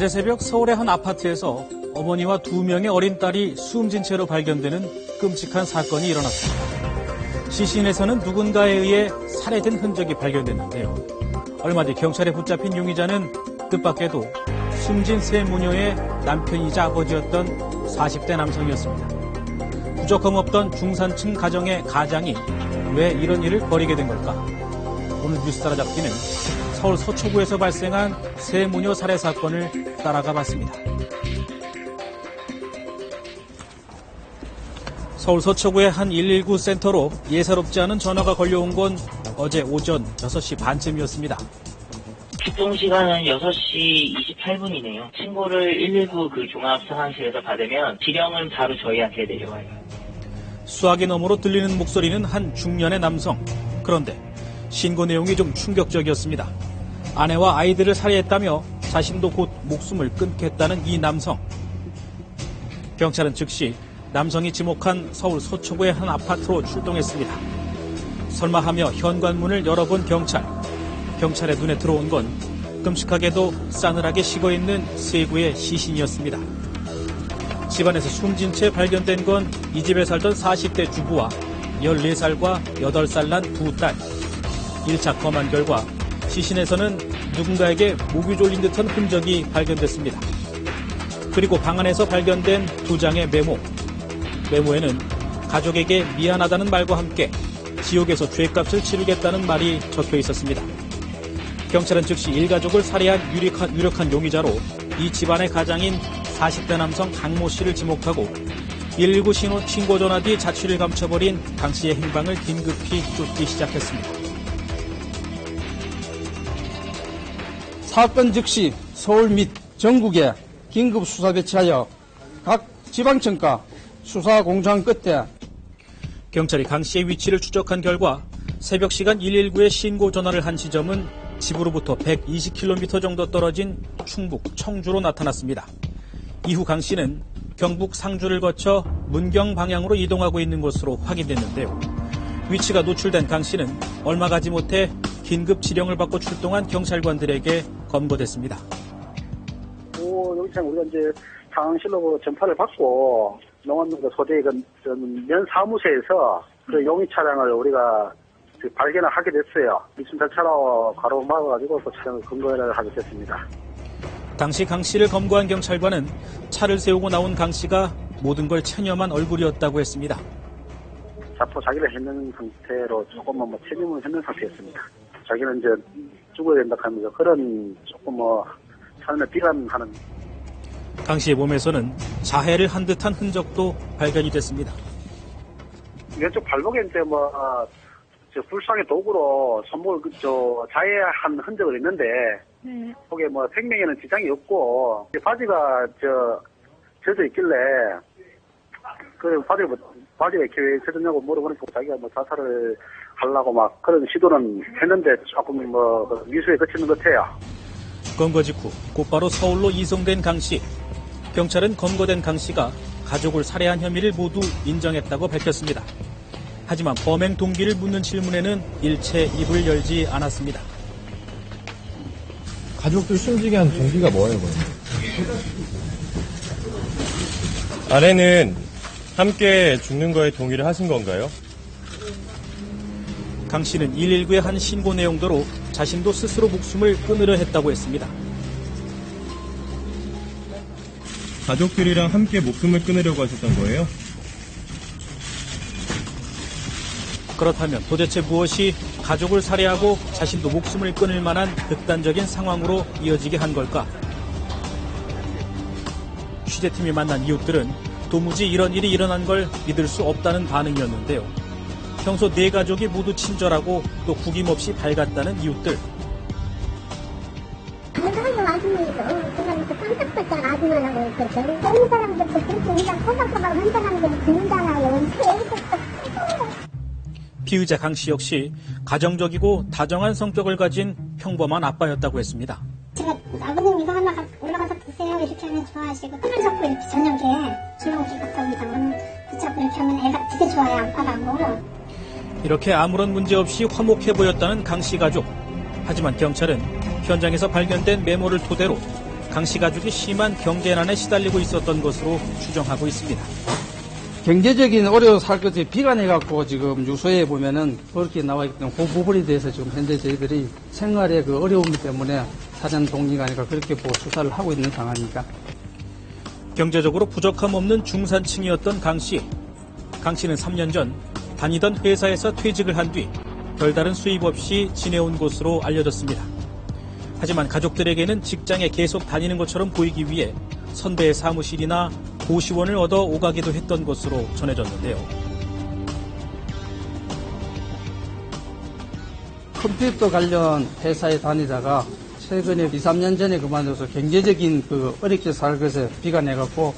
어제 새벽 서울의 한 아파트에서 어머니와 2명의 어린 딸이 숨진 채로 발견되는 끔찍한 사건이 일어났습니다. 시신에서는 누군가에 의해 살해된 흔적이 발견됐는데요. 얼마 뒤 경찰에 붙잡힌 용의자는 뜻밖에도 숨진 세 모녀의 남편이자 아버지였던 40대 남성이었습니다. 부족함 없던 중산층 가정의 가장이 왜 이런 일을 벌이게 된 걸까? 오늘 뉴스 따라잡기는 서울 서초구에서 발생한 세 모녀 살해 사건을 따라가 봤습니다. 서울 서초구의 한 119 센터로 예사롭지 않은 전화가 걸려온 건 어제 오전 6시 반쯤이었습니다. 출동 시간은 6시 28분이네요. 신고를 119 그 종합상황실에서 받으면 지령은 바로 저희한테 내려와요. 수화기 너머로 들리는 목소리는 한 중년의 남성. 그런데 신고 내용이 좀 충격적이었습니다. 아내와 아이들을 살해했다며 자신도 곧 목숨을 끊겠다는 이 남성. 경찰은 즉시 남성이 지목한 서울 서초구의 한 아파트로 출동했습니다. 설마 하며 현관문을 열어본 경찰. 경찰의 눈에 들어온 건 끔찍하게도 싸늘하게 식어있는 세 구의 시신이었습니다. 집안에서 숨진 채 발견된 건 이 집에 살던 40대 주부와 14살과 8살 난 두 딸. 1차 검안 결과 시신에서는 누군가에게 목이 졸린 듯한 흔적이 발견됐습니다. 그리고 방 안에서 발견된 2장의 메모. 메모에는 가족에게 미안하다는 말과 함께 지옥에서 죄값을 치르겠다는 말이 적혀 있었습니다. 경찰은 즉시 일가족을 살해한 유력한 용의자로 이 집안의 가장인 40대 남성 강모 씨를 지목하고 119 신고 전화 뒤 자취를 감춰버린 강 씨의 행방을 긴급히 쫓기 시작했습니다. 사건 즉시 서울 및 전국에 긴급 수사 배치하여 각 지방청과 수사 공조한 끝에 경찰이 강 씨의 위치를 추적한 결과 새벽 시간 119에 신고 전화를 한 시점은 집으로부터 120km 정도 떨어진 충북 청주로 나타났습니다. 이후 강 씨는 경북 상주를 거쳐 문경 방향으로 이동하고 있는 것으로 확인됐는데요. 위치가 노출된 강 씨는 얼마 가지 못해 긴급 지령을 받고 출동한 경찰관들에게 검거됐습니다. 여기서 우리가 이제 상황실로 전파를 받고 농원농도 소재의 면 사무소에서 그 용의 차량을 우리가 발견을 하게 됐어요. 미sun 절차로 가로막아가지고 그 차량을 검거를 하게 됐습니다. 당시 강 씨를 검거한 경찰관은 차를 세우고 나온 강 씨가 모든 걸 체념한 얼굴이었다고 했습니다. 자포자기를 했는 상태로 조금만 체념을 했는 상태였습니다. 자기는 이제 죽어야 된다 하면서 그런 조금 삶을 비관하는. 강 씨의 몸에서는 자해를 한 듯한 흔적도 발견이 됐습니다. 왼쪽 발목에 이제 불상의 도구로 손목을 자해한 흔적을 있는데, 거기에 생명에는 지장이 없고, 바지가 젖어 있길래, 그 바지가 이렇게 젖었냐고 물어보니까 자기가 자살을 하려고 그런 시도는 했는데 조금 미수에 그치는 것 같아요. 검거 직후 곧바로 서울로 이송된 강 씨. 경찰은 검거된 강 씨가 가족을 살해한 혐의를 모두 인정했다고 밝혔습니다. 하지만 범행 동기를 묻는 질문에는 일체 입을 열지 않았습니다. 가족들 숨지게 한 동기가 뭐예요, 그럼? 아내는 함께 죽는 거에 동의를 하신 건가요? 강 씨는 119의 한 신고 내용대로 자신도 스스로 목숨을 끊으려 했다고 했습니다. 가족들이랑 함께 목숨을 끊으려고 하셨던 거예요? 그렇다면 도대체 무엇이 가족을 살해하고 자신도 목숨을 끊을 만한 극단적인 상황으로 이어지게 한 걸까? 취재팀이 만난 이웃들은 도무지 이런 일이 일어난 걸 믿을 수 없다는 반응이었는데요. 평소 네 가족이 모두 친절하고 또 구김없이 밝았다는 이웃들. 피의자 강 씨 역시 가정적이고 다정한 성격을 가진 평범한 아빠였다고 했습니다. 제가 아버님 이거 하나 올라가서 드세요 이렇게 하면 좋아하시고 손을 잡고 이렇게 저녁에 술 먹기 갔다 온 사람은 붙잡고 이렇게 하면 애가 되게 좋아요, 아빠라고. 이렇게 아무런 문제 없이 화목해 보였다는 강 씨 가족. 하지만 경찰은 현장에서 발견된 메모를 토대로 강 씨 가족이 심한 경제난에 시달리고 있었던 것으로 추정하고 있습니다. 경제적인 어려움 살 것에 비관해갖고 지금 유서에 보면은 그렇게 나와있기 때문에 그 부분에 대해서 지금 현재 저희들이 생활의 그 어려움 때문에 사전 동의가 아니라 그렇게 보고 수사를 하고 있는 상황이니까. 경제적으로 부족함 없는 중산층이었던 강 씨. 강 씨는 3년 전 다니던 회사에서 퇴직을 한 뒤 별다른 수입 없이 지내온 것으로 알려졌습니다. 하지만 가족들에게는 직장에 계속 다니는 것처럼 보이기 위해 선배의 사무실이나 고시원을 얻어 오가기도 했던 것으로 전해졌는데요. 컴퓨터 관련 회사에 다니다가 최근에 2, 3년 전에 그만둬서 경제적인 그 어렵게 살 것에 비관해갖고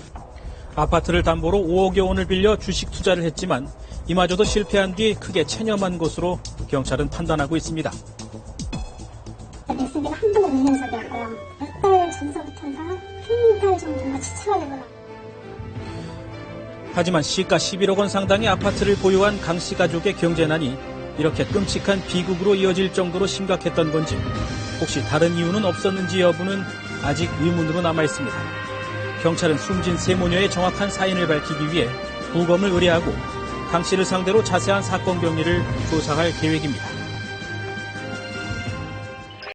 아파트를 담보로 5억여 원을 빌려 주식 투자를 했지만 이마저도 실패한 뒤 크게 체념한 것으로 경찰은 판단하고 있습니다. SB가 한 번도 못 연속이었고요. 몇 달 전서부터인가 한 달 정도가 지쳐가지고. 하지만 시가 11억 원 상당의 아파트를 보유한 강 씨 가족의 경제난이 이렇게 끔찍한 비극으로 이어질 정도로 심각했던 건지 혹시 다른 이유는 없었는지 여부는 아직 의문으로 남아있습니다. 경찰은 숨진 세 모녀의 정확한 사인을 밝히기 위해 부검을 의뢰하고 강 씨를 상대로 자세한 사건 경위를 조사할 계획입니다.